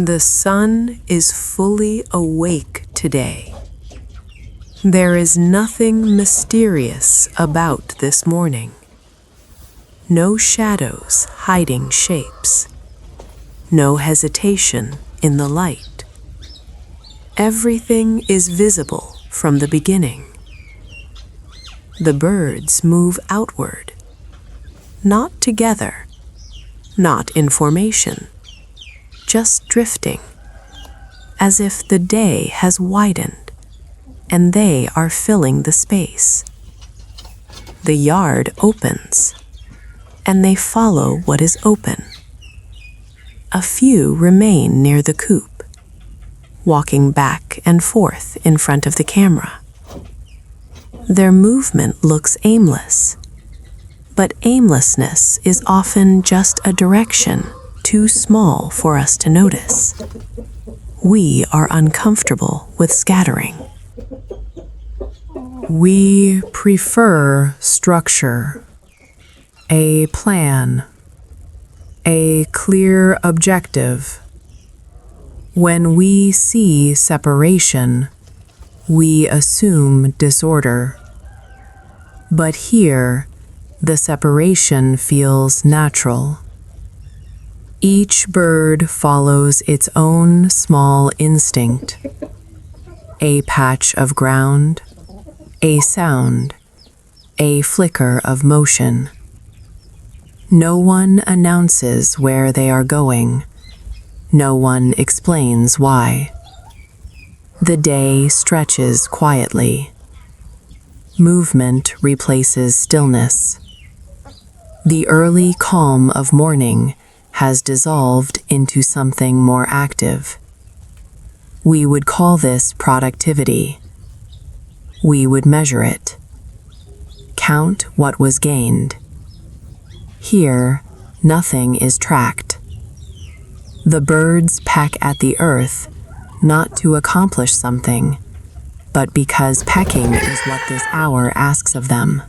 The sun is fully awake today. There is nothing mysterious about this morning. No shadows hiding shapes. No hesitation in the light. Everything is visible from the beginning. The birds move outward, not together, not in formation, just drifting, as if the day has widened and they are filling the space. The yard opens, and they follow what is open. A few remain near the coop, walking back and forth in front of the camera. Their movement looks aimless, but aimlessness is often just a direction too small for us to notice. We are uncomfortable with scattering. We prefer structure, a plan, a clear objective. When we see separation, we assume disorder. But here, the separation feels natural. Each bird follows its own small instinct. A patch of ground, a sound, a flicker of motion. No one announces where they are going. No one explains why. The day stretches quietly. Movement replaces stillness. The early calm of morning has dissolved into something more active. We would call this productivity. We would measure it. Count what was gained. Here, nothing is tracked. The birds peck at the earth, not to accomplish something, but because pecking is what this hour asks of them.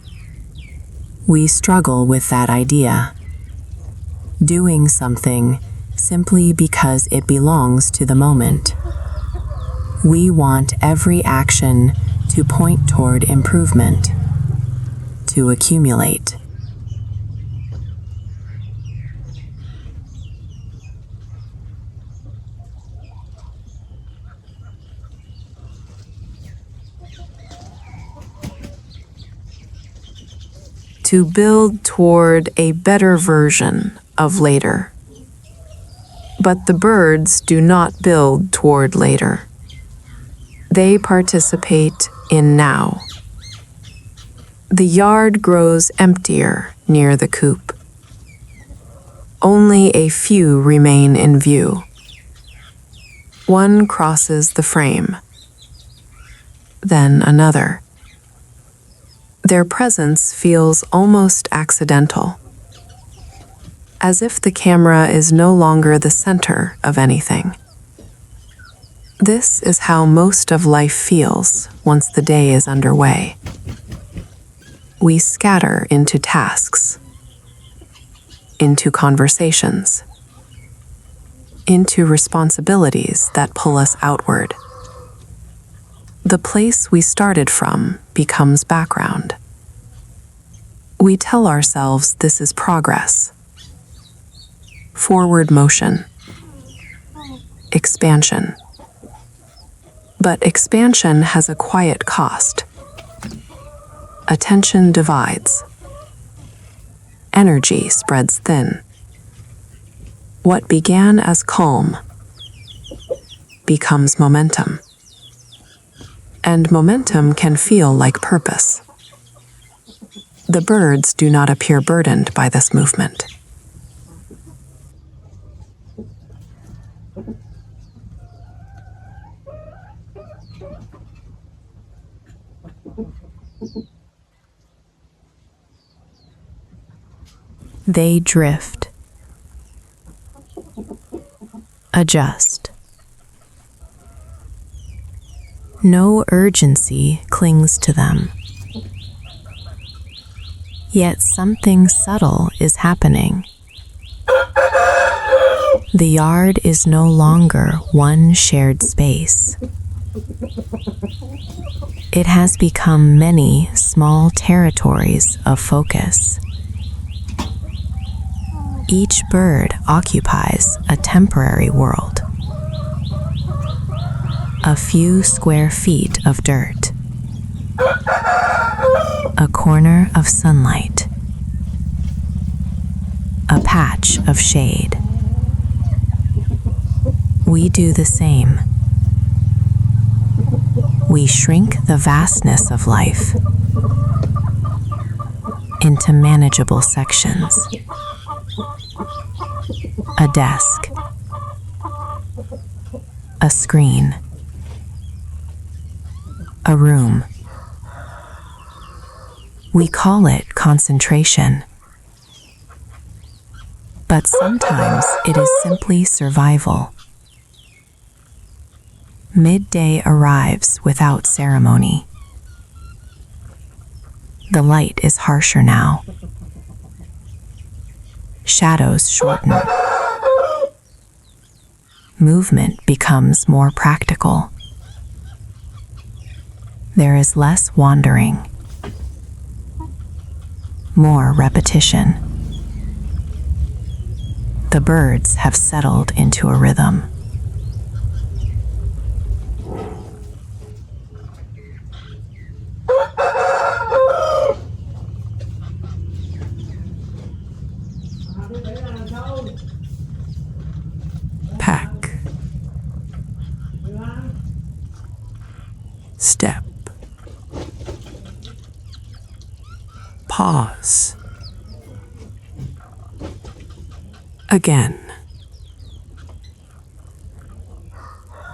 We struggle with that idea. Doing something simply because it belongs to the moment. We want every action to point toward improvement, to accumulate. To build toward a better version of later. But the birds do not build toward later. They participate in now. The yard grows emptier near the coop. Only a few remain in view. One crosses the frame, then another. Their presence feels almost accidental, as if the camera is no longer the center of anything. This is how most of life feels once the day is underway. We scatter into tasks, into conversations, into responsibilities that pull us outward. The place we started from becomes background. We tell ourselves this is progress, forward motion, expansion. But expansion has a quiet cost. Attention divides. Energy spreads thin. What began as calm becomes momentum. And momentum can feel like purpose. The birds do not appear burdened by this movement. They drift, adjust. No urgency clings to them. Yet something subtle is happening. The yard is no longer one shared space. It has become many small territories of focus. Each bird occupies a temporary world. A few square feet of dirt. A corner of sunlight. A patch of shade. We do the same. We shrink the vastness of life into manageable sections. A desk. A screen. A room. We call it concentration. But sometimes it is simply survival. Midday arrives without ceremony. The light is harsher now. Shadows shorten. Movement becomes more practical. There is less wandering. More repetition. The birds have settled into a rhythm. Pack. Step. Pause. Again.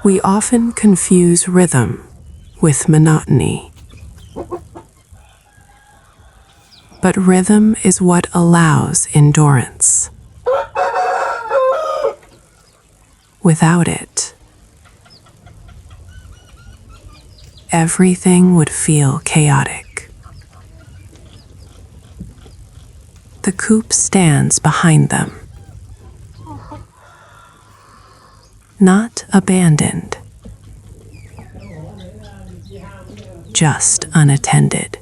We often confuse rhythm with monotony. But rhythm is what allows endurance. Without it, everything would feel chaotic. The coop stands behind them. Not abandoned, just unattended.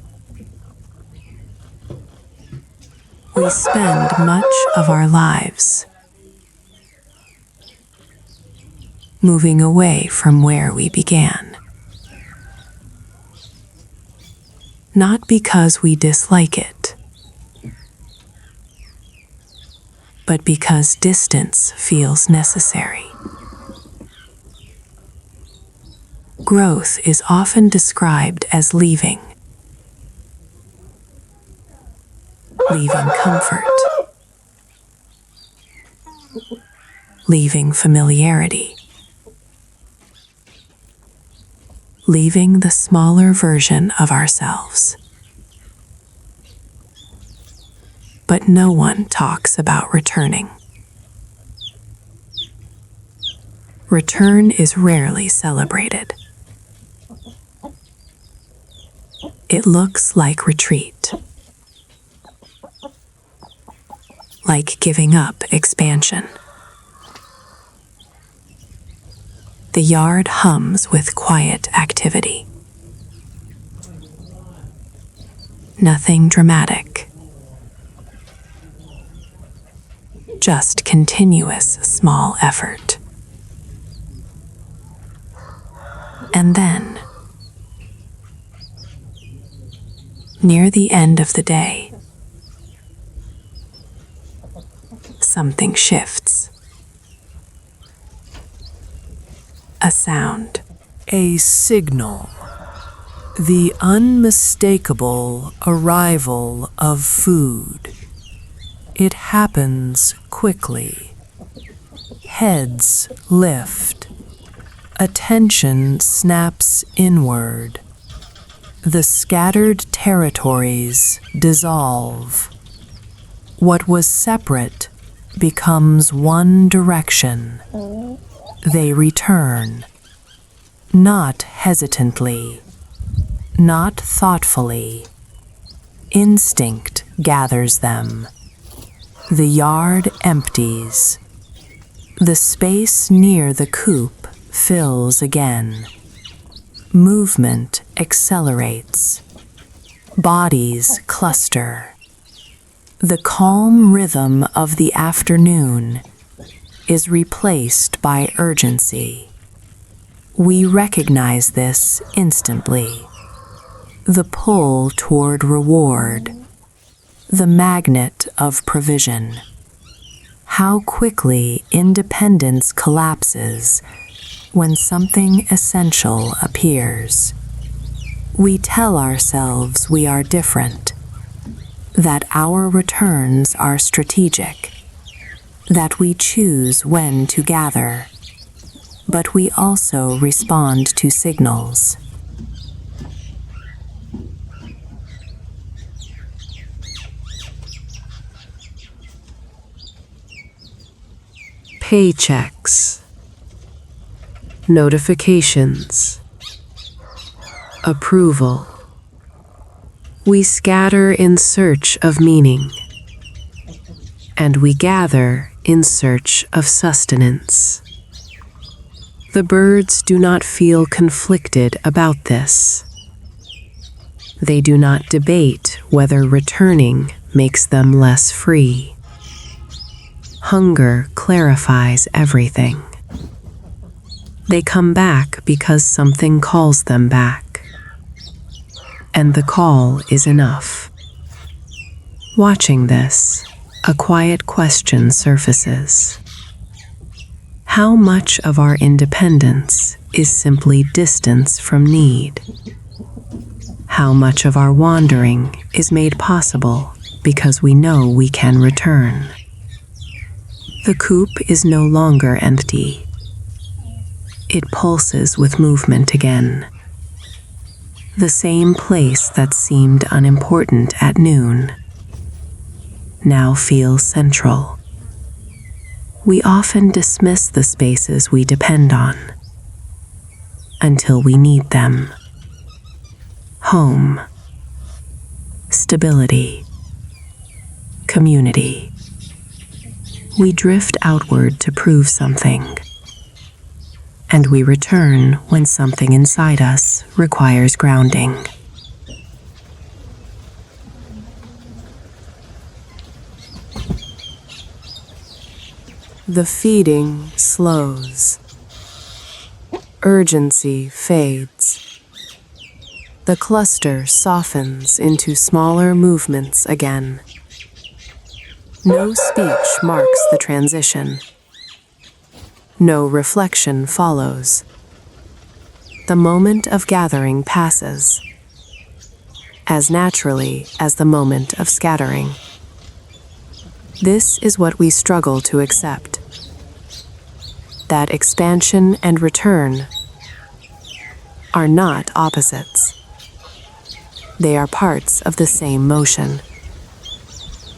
We spend much of our lives moving away from where we began. Not because we dislike it, but because distance feels necessary. Growth is often described as leaving. Leaving comfort. Leaving familiarity. Leaving the smaller version of ourselves. But no one talks about returning. Return is rarely celebrated. It looks like retreat, like giving up expansion. The yard hums with quiet activity. Nothing dramatic. Just continuous small effort. And then, near the end of the day, something shifts. A sound. A signal. The unmistakable arrival of food. It happens quickly. Heads lift. Attention snaps inward. The scattered territories dissolve. What was separate becomes one direction. They return, not hesitantly, not thoughtfully. Instinct gathers them. The yard empties. The space near the coop fills again. Movement accelerates. Bodies cluster. The calm rhythm of the afternoon is replaced by urgency. We recognize this instantly. The pull toward reward. The magnet of provision. How quickly independence collapses when something essential appears. We tell ourselves we are different, that our returns are strategic, that we choose when to gather, but we also respond to signals. Paychecks, notifications, approval. We scatter in search of meaning, and we gather in search of sustenance. The birds do not feel conflicted about this. They do not debate whether returning makes them less free. Hunger clarifies everything. They come back because something calls them back. And the call is enough. Watching this, a quiet question surfaces. How much of our independence is simply distance from need? How much of our wandering is made possible because we know we can return? The coop is no longer empty. It pulses with movement again. The same place that seemed unimportant at noon now feels central. We often dismiss the spaces we depend on until we need them. Home, stability, community. We drift outward to prove something, and we return when something inside us requires grounding. The feeding slows. Urgency fades. The cluster softens into smaller movements again. No speech marks the transition. No reflection follows. The moment of gathering passes, as naturally as the moment of scattering. This is what we struggle to accept. That expansion and return are not opposites. They are parts of the same motion.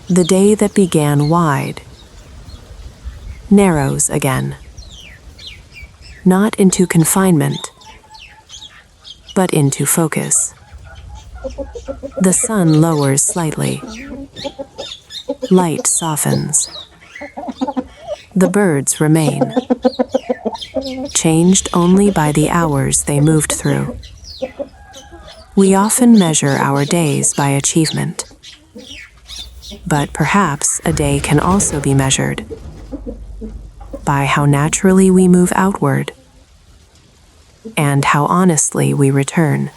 The day that began wide narrows again, not into confinement, but into focus. The sun lowers slightly. Light softens. The birds remain, changed only by the hours they moved through. We often measure our days by achievement. But perhaps a day can also be measured by how naturally we move outward and how honestly we return.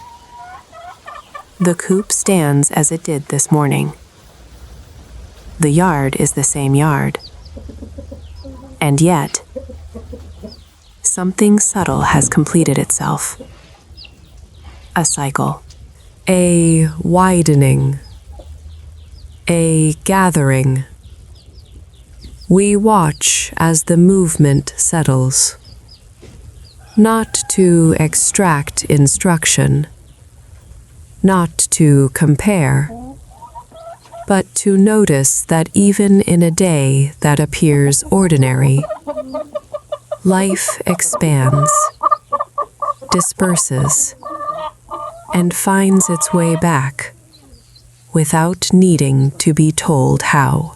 The coop stands as it did this morning. The yard is the same yard. And yet, something subtle has completed itself. A cycle. A widening. A gathering. We watch as the movement settles, not to extract instruction, not to compare, but to notice that even in a day that appears ordinary, life expands, disperses, and finds its way back, without needing to be told how.